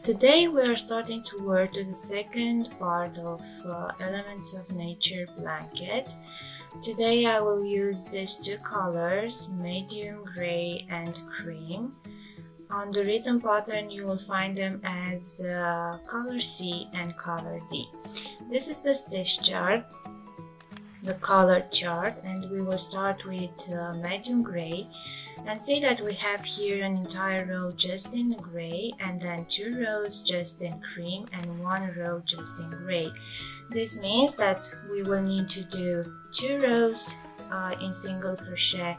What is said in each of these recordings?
Today we are starting to work to the second part of Elements of Nature blanket. Today I will use these two colors, medium gray and cream. On the written pattern you will find them as color C and color D. This is the stitch chart, the color chart, and we will start with medium gray. And see that we have here an entire row just in gray, and then 2 rows just in cream and 1 row just in gray. This means that we will need to do 2 rows in single crochet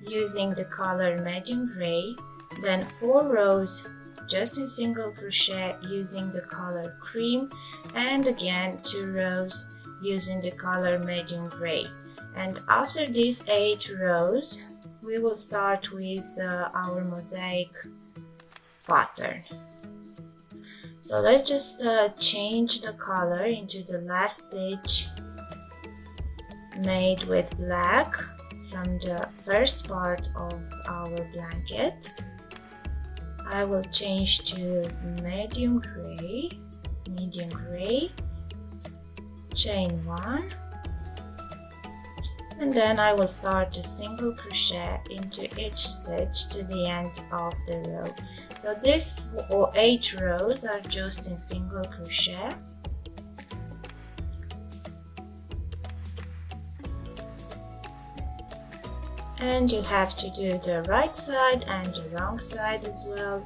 using the color medium gray, then 4 rows just in single crochet using the color cream, and again 2 rows using the color medium gray. And after these 8 rows we will start with our mosaic pattern. So let's just change the color into the last stitch made with black from the first part of our blanket. I will change to medium gray, chain 1, and then I will start a single crochet into each stitch to the end of the row. So these 8 rows are just in single crochet. And you have to do the right side and the wrong side as well,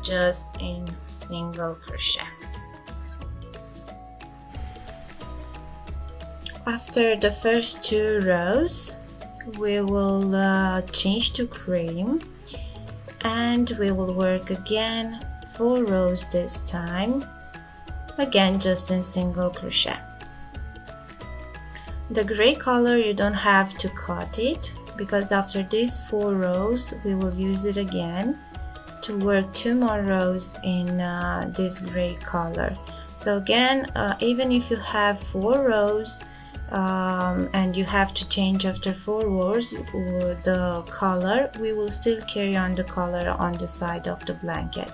just in single crochet. After the first 2 rows, we will change to cream, and we will work again 4 rows this time, again just in single crochet. The gray color, you don't have to cut it, because after these 4 rows we will use it again to work 2 more rows in this gray color. So again, even if you have 4 rows and you have to change after 4 rows the color, we will still carry on the color on the side of the blanket.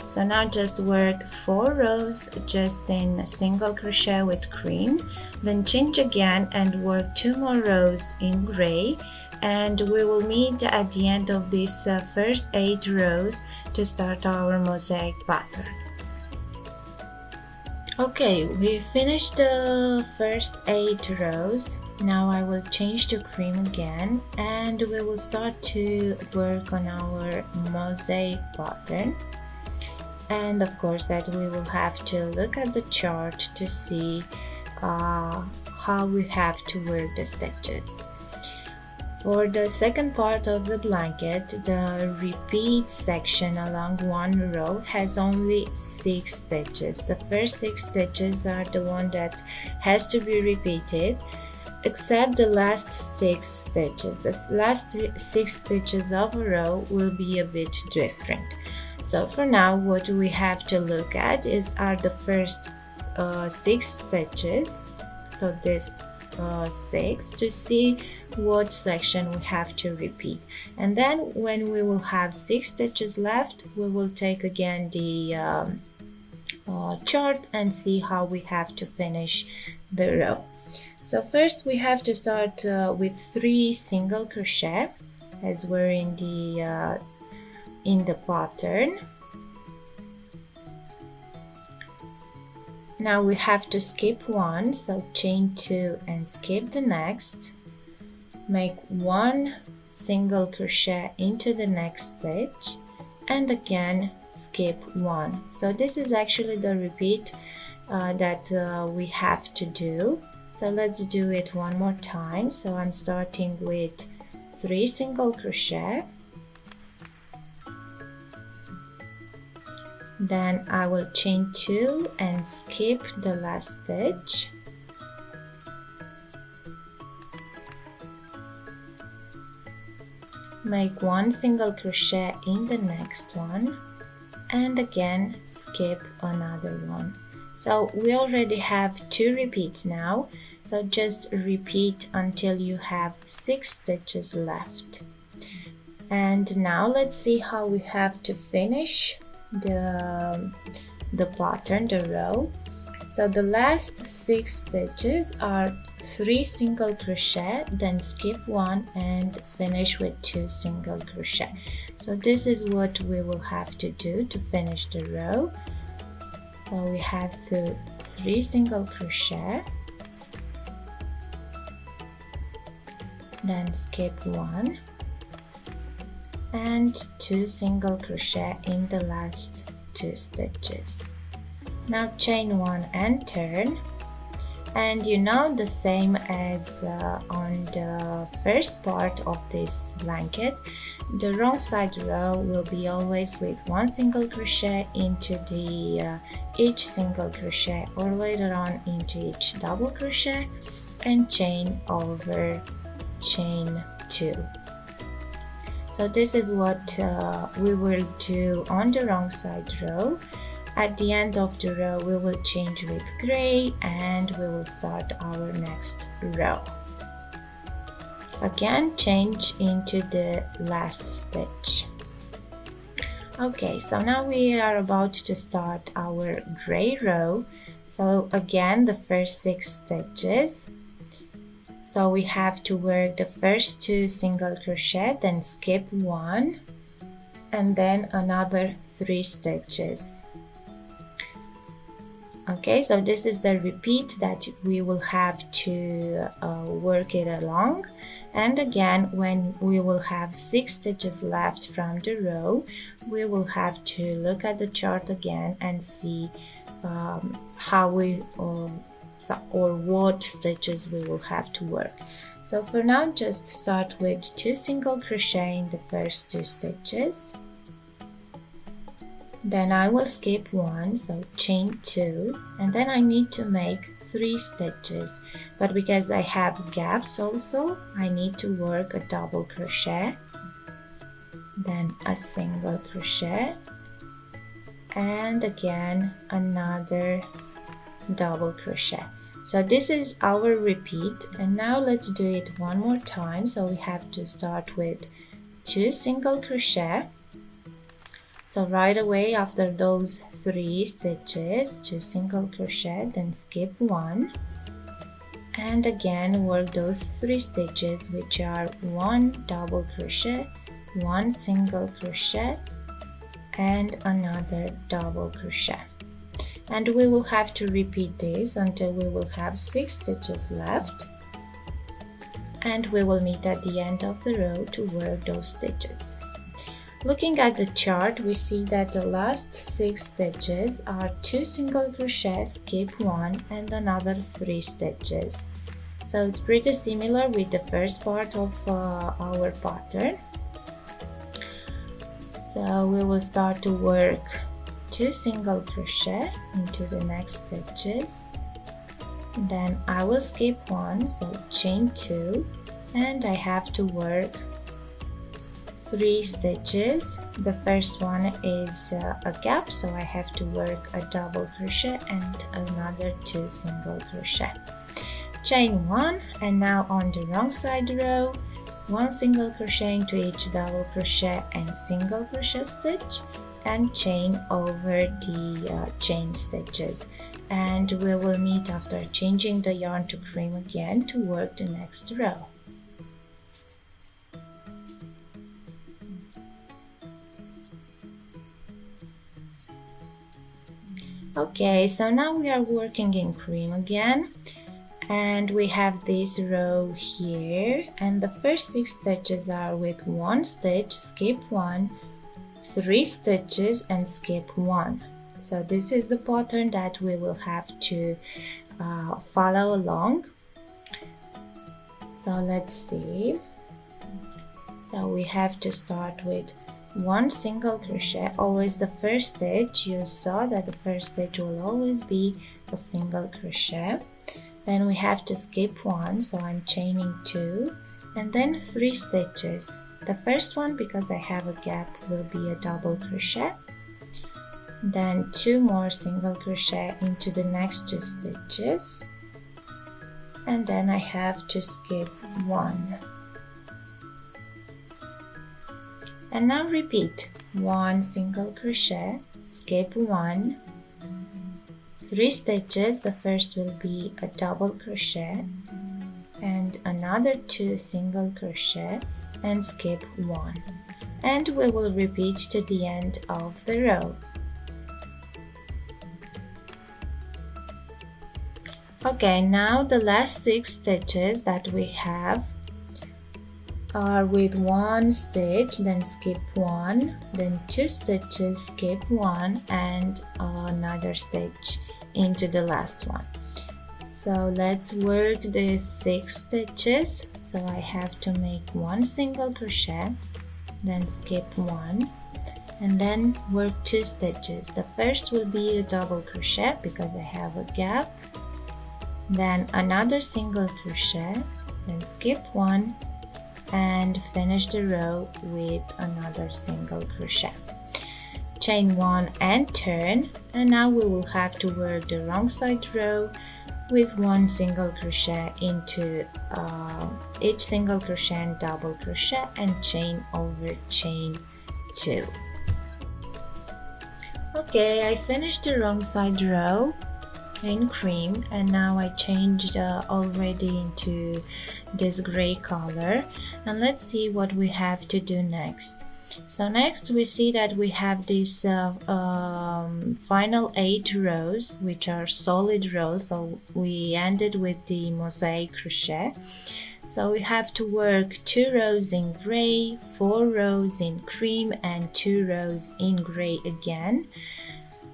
So now just work 4 rows just in single crochet with cream, then change again and work 2 more rows in gray, and we will meet at the end of these first 8 rows to start our mosaic pattern. Okay, we finished the first 8 rows. Now I will change to cream again, and we will start to work on our mosaic pattern. And of course that we will have to look at the chart to see how we have to work the stitches. For the second part of the blanket, the repeat section along one row has only 6 stitches. The first 6 stitches are the one that has to be repeated, except the last 6 stitches. The last 6 stitches of a row will be a bit different. So for now, what we have to look at are the first 6 stitches. So this 6 to see what section we have to repeat, and then when we will have 6 stitches left, we will take again the chart and see how we have to finish the row. So first we have to start with 3 single crochet as we're in the pattern. Now we have to skip 1, so chain 2 and skip the next. Make 1 single crochet into the next stitch, and again skip 1. So this is actually the repeat that we have to do. So let's do it one more time. So I'm starting with 3 single crochet. Then I will chain 2 and skip the last stitch. Make 1 single crochet in the next one, and again skip another one. So we already have 2 repeats now, so just repeat until you have 6 stitches left. And now let's see how we have to finish the pattern, the row. So the last 6 stitches are 3 single crochet, then skip 1 and finish with 2 single crochet. So this is what we will have to do to finish the row. So we have 3 single crochet, then skip 1 and 2 single crochet in the last 2 stitches. Now chain 1 and turn, and you know, the same as on the first part of this blanket, the wrong side row will be always with 1 single crochet into the each single crochet, or later on into each double crochet, and chain over chain 2. So this is what we will do on the wrong side row. At the end of the row we will change with gray and we will start our next row. Again, change into the last stitch. Okay, so now we are about to start our gray row. So again, the first 6 stitches. So we have to work the first 2 single crochet, then skip 1 and then another 3 stitches. Okay, so this is the repeat that we will have to work it along. And again, when we will have 6 stitches left from the row, we will have to look at the chart again and see how we or what stitches we will have to work. So for now, just start with 2 single crochet in the first 2 stitches. Then I will skip 1, so chain 2, and then I need to make 3 stitches, but because I have gaps also, I need to work a double crochet, then a single crochet, and again another double crochet. So this is our repeat, and now let's do it one more time. So we have to start with 2 single crochet. So right away after those 3 stitches, 2 single crochet, then skip 1 and again work those 3 stitches, which are 1 double crochet, 1 single crochet and another double crochet. And we will have to repeat this until we will have 6 stitches left, and we will meet at the end of the row to work those stitches. Looking at the chart, we see that the last 6 stitches are 2 single crochet, skip 1 and another 3 stitches. So it's pretty similar with the first part of our pattern. So we will start to work 2 single crochet into the next stitches. Then I will skip 1, so chain 2, and I have to work 3 stitches. The first one is a gap, so I have to work a double crochet and another 2 single crochet. Chain 1, and now on the wrong side row, 1 single crochet into each double crochet and single crochet stitch, and chain over the chain stitches. And we will meet after changing the yarn to cream again to work the next row. Okay, so now we are working in cream again, and we have this row here, and the first 6 stitches are with 1 stitch, skip 1, 3 stitches and skip 1. So this is the pattern that we will have to follow along. So let's see. So we have to start with 1 single crochet, always the first stitch. You saw that the first stitch will always be a single crochet. Then we have to skip 1, so I'm chaining 2, and then 3 stitches. The first one, because I have a gap, will be a double crochet, then 2 more single crochet into the next 2 stitches, and then I have to skip 1. And now repeat 1 single crochet, skip 1, 3 stitches. The first will be a double crochet and another 2 single crochet and skip 1, and we will repeat to the end of the row. Okay, now the last 6 stitches that we have are with 1 stitch, then skip 1, then 2 stitches, skip 1, and another stitch into the last one. So let's work the 6 stitches. So I have to make 1 single crochet, then skip 1, and then work 2 stitches. The first will be a double crochet because I have a gap, then another single crochet, then skip 1, and finish the row with another single crochet. Chain 1 and turn, and now we will have to work the wrong side row with 1 single crochet into each single crochet and double crochet and chain over chain 2. Okay, I finished the wrong side row in cream, and now I changed already into this gray color, and let's see what we have to do next. So next we see that we have these final 8 rows, which are solid rows. So we ended with the mosaic crochet. So we have to work 2 rows in gray, 4 rows in cream, and 2 rows in gray again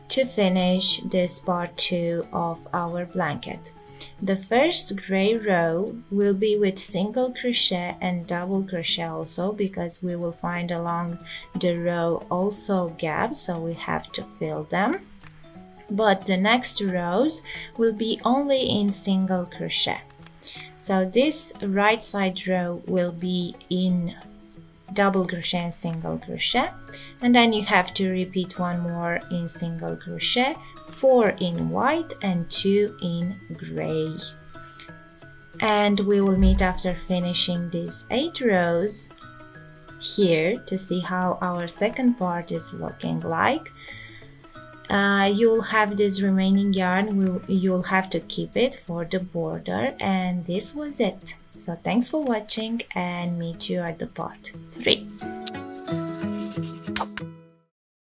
to finish this part 2 of our blanket. The first gray row will be with single crochet and double crochet also, because we will find along the row also gaps, so we have to fill them. But the next rows will be only in single crochet. So this right side row will be in double crochet and single crochet, and then you have to repeat 1 more in single crochet, 4 in white and 2 in gray. And we will meet after finishing these 8 rows here to see how our second part is looking like. You'll have this remaining yarn, you'll have to keep it for the border, and this was it. So thanks for watching, and meet you at the part 3.